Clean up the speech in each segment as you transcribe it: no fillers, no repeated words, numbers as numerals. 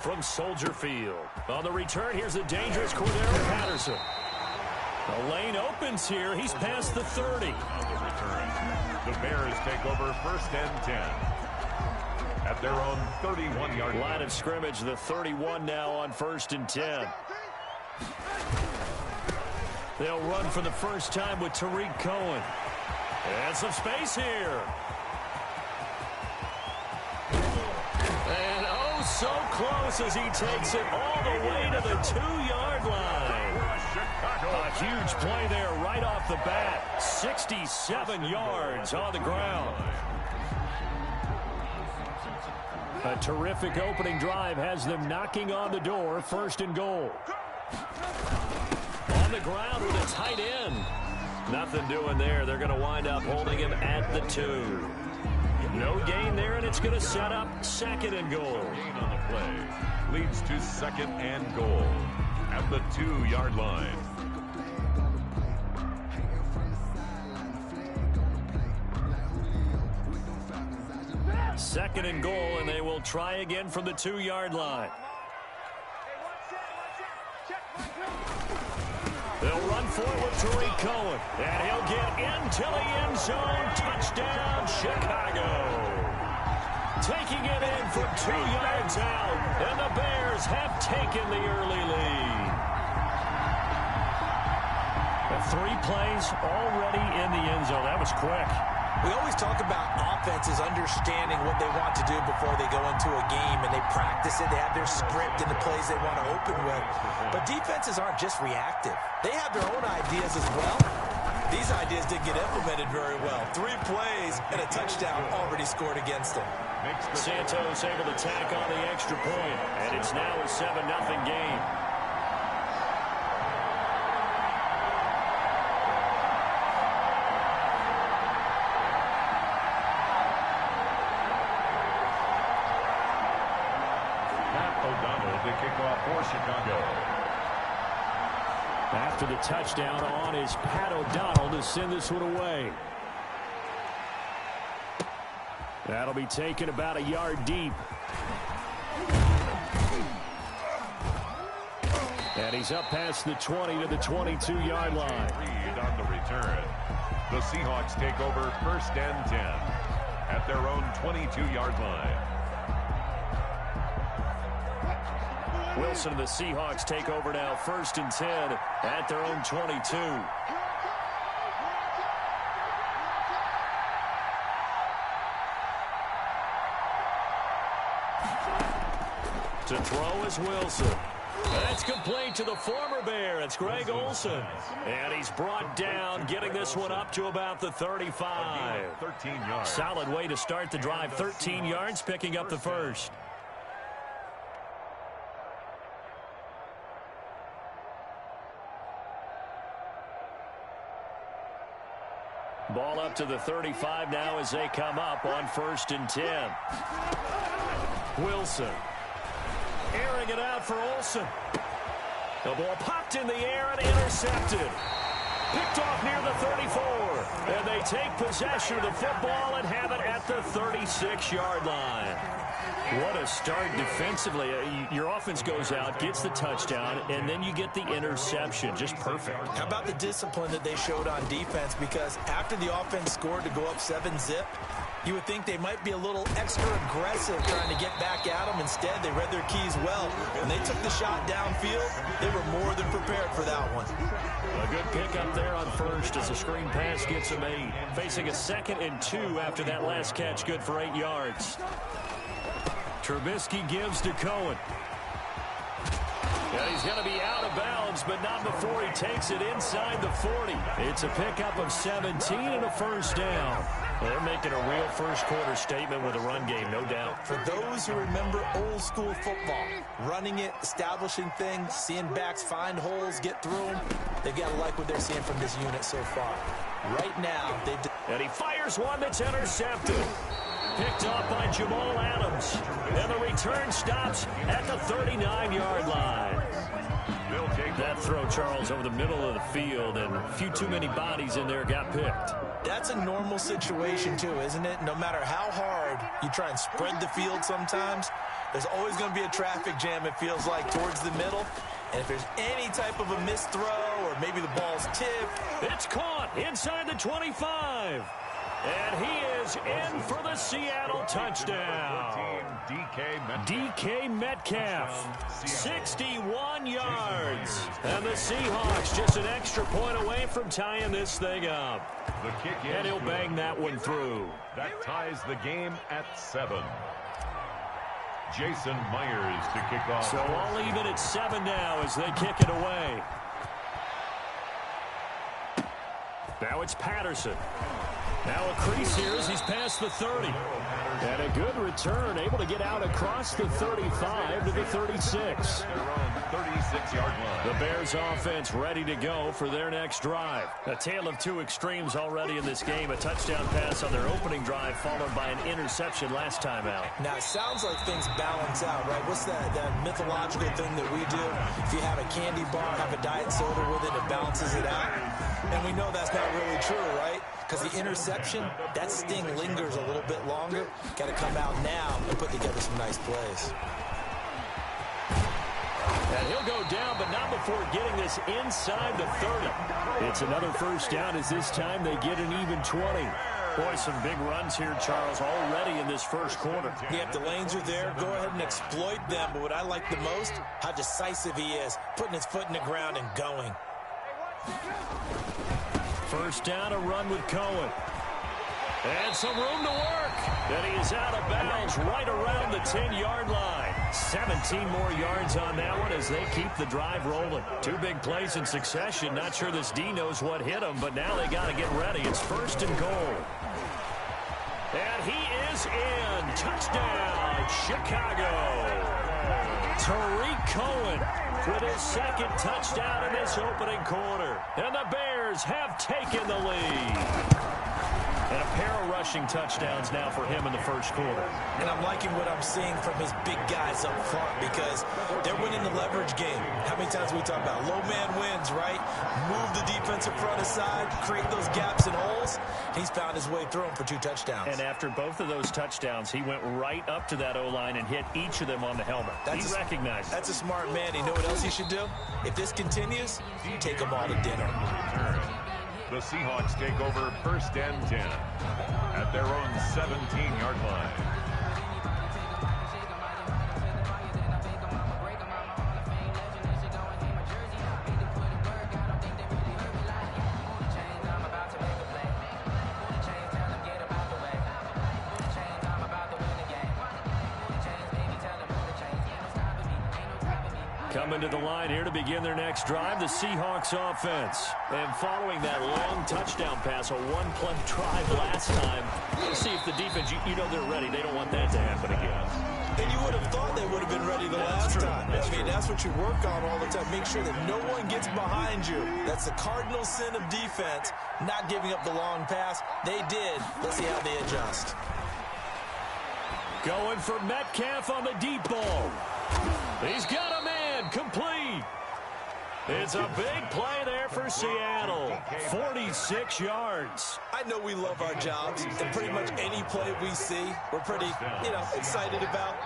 from Soldier Field. On the return, here's a dangerous Cordero Patterson. The lane opens here. He's past the 30. On the return, the Bears take over 1st and 10 at their own 31-yard line. Line of scrimmage, the 31 now on 1st and 10. They'll run for the first time with Tariq Cohen. And some space here. And oh, so close as he takes it all the way to the 2-yard line. A huge play there right off the bat. 67 yards on the ground. A terrific opening drive has them knocking on the door. 1st and goal. On the ground with a tight end. Nothing doing there. They're going to wind up holding him at the 2. No gain there, and it's going to set up 2nd and goal. Gain on the play leads to 2nd and goal at the 2-yard line. Second and goal, and they will try again from the 2-yard line. They'll run forward with Tariq Cohen, and he'll get into the end zone. Touchdown, Chicago. Taking it in from 2 yards out, and the Bears have taken the early lead. 3 plays already in the end zone. That was quick. We always talk about offenses understanding what they want to do before they go into a game, and they practice it. They have their script and the plays they want to open with. But defenses aren't just reactive. They have their own ideas as well. These ideas didn't get implemented very well. 3 plays and a touchdown already scored against them. Santos able to tack on the extra point, and it's now a 7-0 game. For Chicago. After the touchdown on is Pat O'Donnell to send this one away. That'll be taken about a yard deep. And he's up past the 20 to the 22-yard line. Reed on the return. The Seahawks take over 1st and 10 at their own 22-yard line. Wilson and the Seahawks take over now 1st and 10 at their own 22. To throw is Wilson. That's complete to the former Bear. It's Greg Olsen. And he's brought down, getting this one up to about the 35. 13 yards. Solid way to start the drive. 13 yards, picking up the first. Ball up to the 35 now as they come up on 1st and 10. Wilson airing it out for Olsen. The ball popped in the air and intercepted. Picked off near the 34. And they take possession of the football and have it at the 36-yard line. What a start defensively. Your offense goes out, gets the touchdown, and then you get the interception. Just perfect. How about the discipline that they showed on defense? Because after the offense scored to go up 7-zip, you would think they might be a little extra aggressive trying to get back at them. Instead, they read their keys well. When they took the shot downfield, they were more than prepared for that one. A good pickup there on 1st as the screen pass gets them 8. Facing a 2nd and 2 after that last catch, good for 8 yards. Trubisky gives to Cohen. And he's going to be out of bounds, but not before he takes it inside the 40. It's a pickup of 17 and a 1st down. Well, they're making a real first-quarter statement with a run game, no doubt. For those who remember old-school football, running it, establishing things, seeing backs find holes, get through them, they've got to like what they're seeing from this unit so far. Right now, they've... And he fires one that's intercepted. Picked off by Jamal Adams. And the return stops at the 39-yard line. That throw, Charles, over the middle of the field, and a few too many bodies in there got picked. That's a normal situation too, isn't it? No matter how hard you try and spread the field sometimes, there's always going to be a traffic jam, it feels like, towards the middle. And if there's any type of a missed throw or maybe the ball's tipped. It's caught inside the 25. And he is in for the Seattle touchdown. DK Metcalf, 61 yards. And the Seahawks just an extra point away from tying this thing up. And he'll bang that one through. That ties the game at 7. Jason Myers to kick off. So all even at 7 now as they kick it away. Now it's Patterson. Now a crease here as he's past the 30. And a good return, able to get out across the 35 to the 36. Their own 36-yard line. The Bears offense ready to go for their next drive. A tale of two extremes already in this game. A touchdown pass on their opening drive followed by an interception last time out. Now, it sounds like things balance out, right? What's that mythological thing that we do? If you have a candy bar, have a diet soda with it, it balances it out. And we know that's not really true, right? Because the interception, that sting lingers a little bit longer. Got to come out now and put together some nice plays. And he'll go down, but not before getting this inside the 30. It's another first down as this time they get an even 20. Boy, some big runs here, Charles, already in this first quarter. Yeah, if the lanes are there, go ahead and exploit them. But what I like the most, how decisive he is, putting his foot in the ground and going. First down, a run with Cohen. And some room to work. And he is out of bounds right around the 10-yard line. 17 more yards on that one as they keep the drive rolling. Two big plays in succession. Not sure this D knows what hit him, but now they got to get ready. It's first and goal. And he is in. Touchdown, Chicago. Tariq Cohen with his second touchdown in this opening quarter. And the Bears have taken the lead. And a pair of rushing touchdowns now for him in the first quarter. And I'm liking what I'm seeing from his big guys up front because they're winning the leverage game. How many times we talk about low man wins, right? Move the defensive front aside, create those gaps and holes. He's found his way through them for 2 touchdowns. And after both of those touchdowns, he went right up to that O-line and hit each of them on the helmet. He recognized it. That's a smart man. You know what else he should do? If this continues, take them all to dinner. The Seahawks take over first and 10 at their own 17-yard line. Coming to the line here to begin their next drive, the Seahawks offense. And following that long touchdown pass, a one-play drive last time, let's see if the defense, you know they're ready. They don't want that to happen again. And you would have thought they would have been ready the last time. I mean, that's what you work on all the time. Make sure that no one gets behind you. That's the cardinal sin of defense, not giving up the long pass. They did. Let's see how they adjust. Going for Metcalf on the deep ball. He's got a man, complete. It's a big play there for Seattle. 46 yards. I know we love our jobs, and pretty much any play we see, we're pretty, excited about.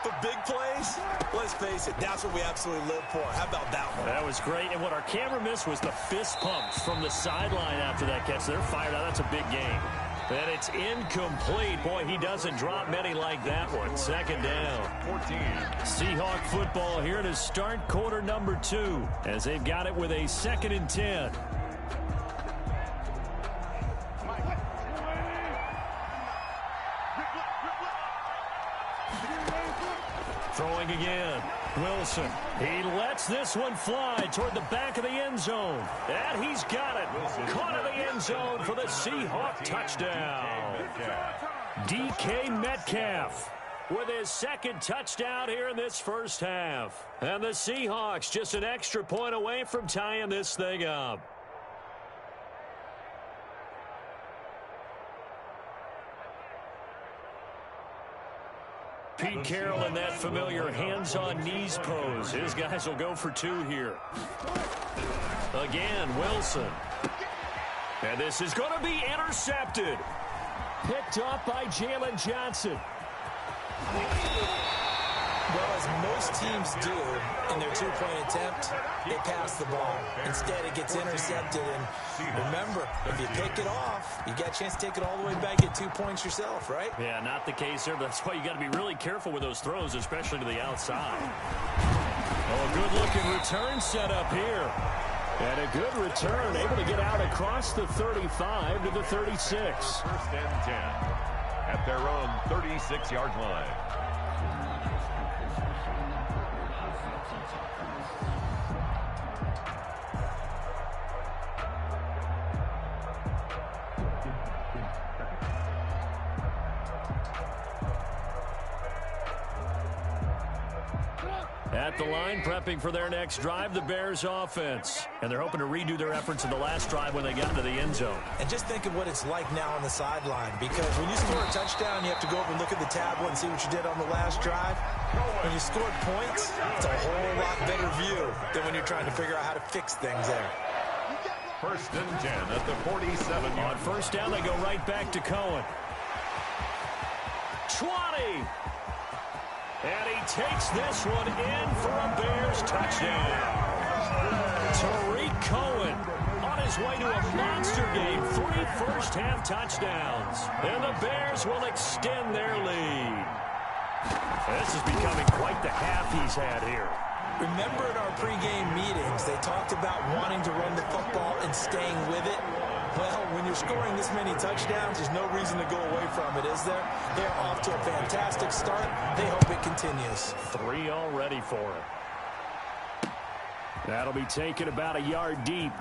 But big plays, let's face it, that's what we absolutely live for. How about that one? That was great. And what our camera missed was the fist pumps from the sideline after that catch. They're fired out. That's a big game. And it's incomplete. Boy, he doesn't drop many like that one. Second down. 14. Seahawk football here to start quarter number 2 as they've got it with a 2nd and 10. Throwing again. Wilson. He lets this one fly toward the back of the end zone. And he's got it. Caught in the end zone for the Seahawk touchdown. DK Metcalf with his 2nd touchdown here in this first half. And the Seahawks just an extra point away from tying this thing up. Pete Carroll in that familiar hands-on knees pose. His guys will go for 2 here. Again, Wilson. And this is going to be intercepted. Picked up by Jalen Johnson. Well, as most teams do in their two-point attempt, they pass the ball. Instead, it gets intercepted. And remember, if you pick it off, you got a chance to take it all the way back, get 2 points yourself, right? Yeah, not the case there. But that's why you got to be really careful with those throws, especially to the outside. Oh, a good-looking return set up here. And a good return, able to get out across the 35 to the 36. First and 10 at their own 36-yard line. At the line, prepping for their next drive, the Bears offense. And they're hoping to redo their efforts in the last drive when they got into the end zone. And just think of what it's like now on the sideline, because when you score a touchdown, you have to go over and look at the tablet and see what you did on the last drive. When you scored points, it's a whole lot better view than when you're trying to figure out how to fix things there. First and 10 at the 47. On first down, they go right back to Cohen. 20. And he takes this one in for a Bears touchdown. Tariq Cohen on his way to a monster game. 3 first-half touchdowns. And the Bears will extend their lead. This is becoming quite the half he's had here. Remember in our pregame meetings, they talked about wanting to run the football and staying with it. Well, when you're scoring this many touchdowns, there's no reason to go away from it, is there? They're off to a fantastic start. They hope it continues. 3 already for him. That'll be taken about a yard deep.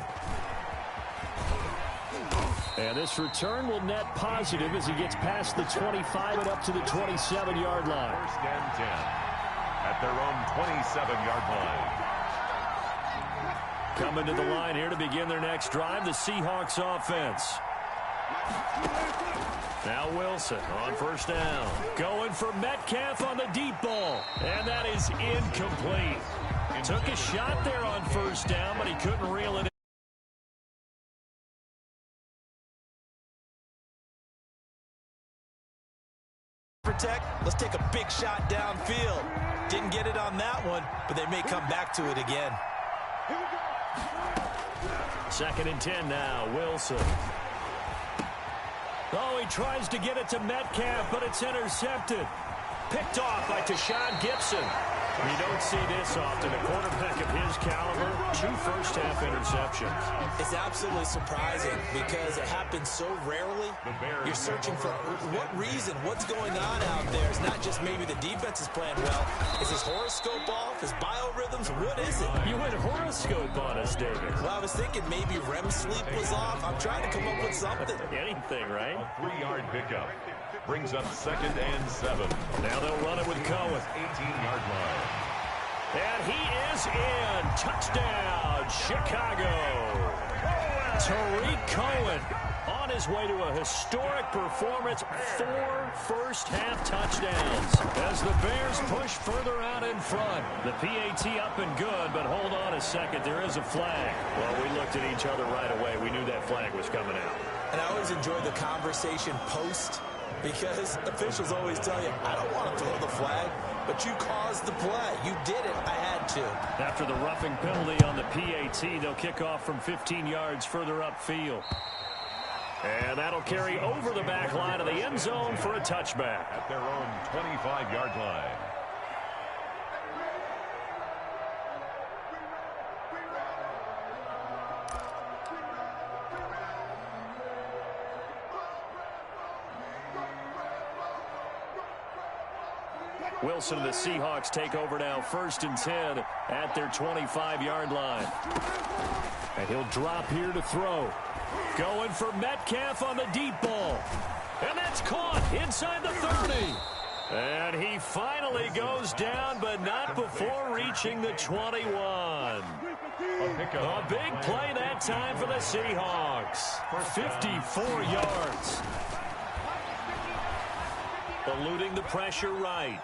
And this return will net positive as he gets past the 25 and up to the 27-yard line. First and 10 at their own 27-yard line. Coming to the line here to begin their next drive, the Seahawks offense. Now Wilson on first down. Going for Metcalf on the deep ball. And that is incomplete. Took a shot there on first down, but he couldn't reel it in. Protect. Let's take a big shot downfield. Didn't get it on that one, but they may come back to it again. Second and 10 now, Wilson. Oh, he tries to get it to Metcalf, but it's intercepted. Picked off by Tashawn Gibson. You don't see this often. A quarterback of his caliber, 2 first-half interceptions. It's absolutely surprising because it happens so rarely. You're searching for what reason, what's going on out there. It's not just maybe the defense is playing well. Is his horoscope off? His biorhythms? What is it? You went horoscope on us, David. Well, I was thinking maybe REM sleep was off. I'm trying to come up with something. Anything, right? A 3-yard pickup brings up second and 7. Now they'll run it with Cohen. 18-yard line. And he is in. Touchdown, Chicago. Tariq Cohen on his way to a historic performance. 4 first-half touchdowns as the Bears push further out in front. The PAT up and good, but hold on a second. There is a flag. Well, we looked at each other right away. We knew that flag was coming out. And I always enjoy the conversation post because officials always tell you, I don't want to throw the flag, but you caused the play. You did it. I had to. After the roughing penalty on the PAT, they'll kick off from 15 yards further upfield. And that'll carry over the back line of the end zone for a touchback. At their own 25-yard line. Wilson and the Seahawks take over now, first and 10 at their 25-yard line. And he'll drop here to throw. Going for Metcalf on the deep ball. And that's caught inside the 30. And he finally goes down, but not before reaching the 21. A big play that time for the Seahawks. 54 yards. Eluding the pressure right.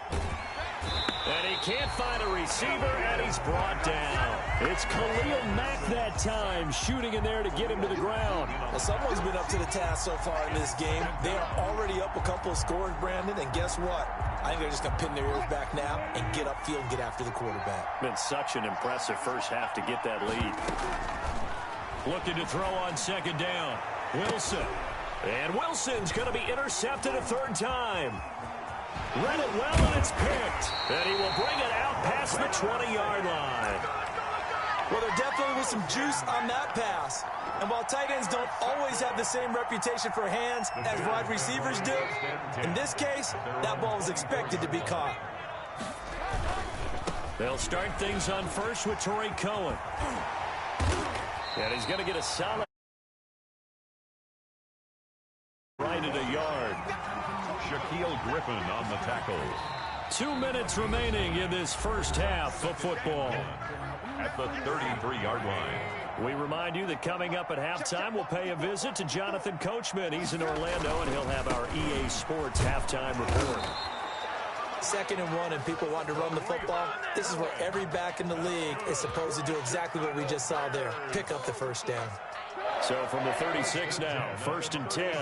And he can't find a receiver, and he's brought down. It's Khalil Mack that time, shooting in there to get him to the ground. Well, someone's been up to the task so far in this game. They are already up a couple of scores, Brandon, and guess what? I think they're just going to pin their ears back now and get upfield and get after the quarterback. Been such an impressive first half to get that lead. Looking to throw on second down. Wilson. And Wilson's going to be intercepted a third time. Read it well, and it's picked. And he will bring it out past the 20-yard line. Well, there definitely was some juice on that pass. And while tight ends don't always have the same reputation for hands as wide receivers do, in this case, that ball was expected to be caught. They'll start things on first with Torrey Cohen. And he's going to get a solid right at a yard. Shaquille Griffin on the tackles. 2 minutes remaining in this first half of football. At the 33-yard line. We remind you that coming up at halftime, we'll pay a visit to Jonathan Coachman. He's in Orlando, and he'll have our EA Sports halftime report. 2nd and 1, and people want to run the football. This is where every back in the league is supposed to do exactly what we just saw there. Pick up the first down. So from the 36 now, 1st and 10.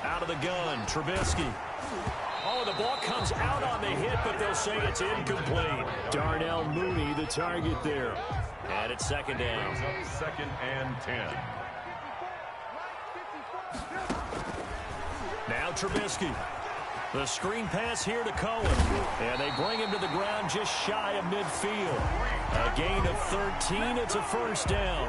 Out of the gun, Trubisky. Oh, the ball comes out on the hit, but they'll say it's incomplete. Darnell Mooney, the target there. And it's 2nd down. 2nd and 10. Now Trubisky. The screen pass here to Cohen. And they bring him to the ground just shy of midfield. A gain of 13. It's a first down.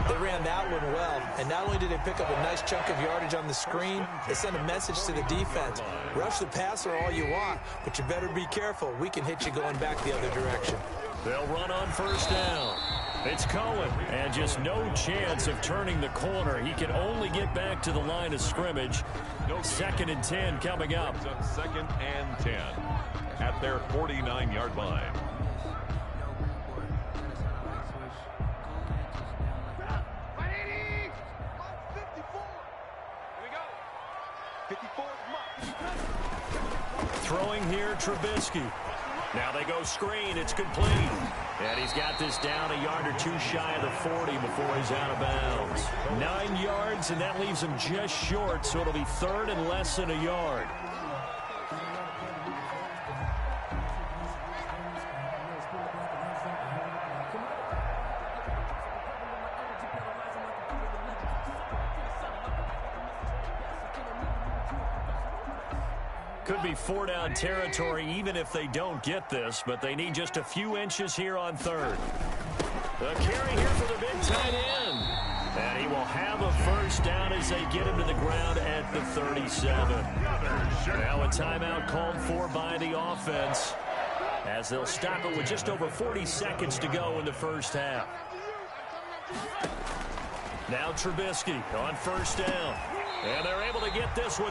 They ran that one well. And not only did they pick up a nice chunk of yardage on the screen, they sent a message to the defense. Rush the passer all you want, but you better be careful. We can hit you going back the other direction. They'll run on first down. It's Cohen, and just no chance of turning the corner. He can only get back to the line of scrimmage. 2nd and 10 coming up. 2nd and 10 at their 49-yard line. Throwing here, Trubisky. Now they go screen. It's complete. And he's got this down a yard or two shy of the 40 before he's out of bounds. 9 yards, and that leaves him just short, so it'll be 3rd and less than a yard. Could be 4-down territory even if they don't get this, but they need just a few inches here on 3rd. The carry here for the big tight end. And he will have a first down as they get him to the ground at the 37. Now a timeout called for by the offense as they'll stop it with just over 40 seconds to go in the first half. Now Trubisky on first down. And they're able to get this one.